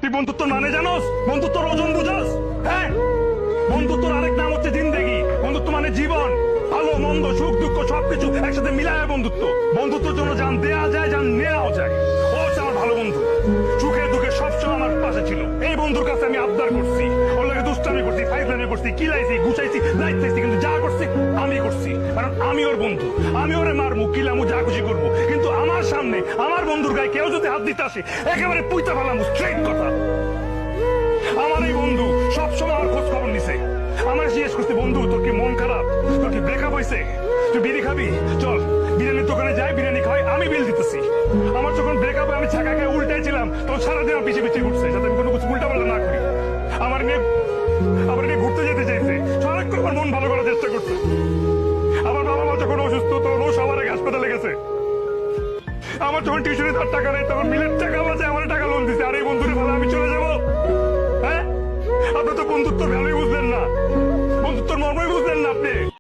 তুই বন্ধুত্ব মানে জানোস? বন্ধুত্বর ওজন বুঝোস? হ্যাঁ, বন্ধুত্বর আরেক নাম হচ্ছে জিন্দেগি। বন্ধুত্ব মানে জীবন, ভালো মন্দ সুখ দুঃখ সবকিছু একসাথে মিলায় বন্ধুত্ব। বন্ধুত্বের জন্য জান দেয়া যায়, জান নেওয়াও যায়। ও হচ্ছে আমার ভালো বন্ধু, সুখে দুঃখে সবসময় আমার পাশে ছিল। এই বন্ধুর কাছে আমি আবদার করছি, ওর লাগে দুষ্টামি করছি, ফাইজলামি করছি, কিলাইছি, গুছাইছি, লাইতেছি, কিন্তু যা করছি আমি করছি, কারণ আমি ওর বন্ধু। আমি ওরে মারমু, কিলামু, যা খুশি করবো, কিন্তু আমার সামনে আমার বন্ধুর গায়ে কেউ যদি হাত দিতে আসে একেবারে পুইতা ফেলামু, স্ট্রেট কথা। আমার এই বন্ধু সবসময় আমার খোঁজ খবর নিছে। আমার জিজ্ঞেস করছে, বন্ধু তোর কি মন খারাপ, তোর কি ব্রেকআপ হয়েছে, তুই বিড়ি খাবি, চল বিরিয়ানির দোকানে যাই, বিরিয়ানি খাই, আমি বিল দিতেছি। আমার যখন ব্রেকআপ আমি ছাকা খাই উল্টাই ছিলাম, তখন সারাদিন আমার পিছিয়ে পিছিয়ে ঘুরছে, যাতে আমি কোনো কিছু উল্টা পাল্টা না করি। আমার নিয়ে ঘুরতে যেতে চাইছে, সারাক্ষণ আমার মন ভালো করার চেষ্টা করছে। আমার বাবা মা যখন অসুস্থ তখন ও সবার আগে হাসপাতালে গেছে। আমার যখন টিউশনে তার টাকা নেই তখন মিলের টাকা বাজে আমার টাকা লোন দিছে। আর এই বন্ধুরে ভালো আমি চলে যাবো? হ্যাঁ, আপনি তো বন্ধুত্ব ভ্যালুই বুঝলেন না।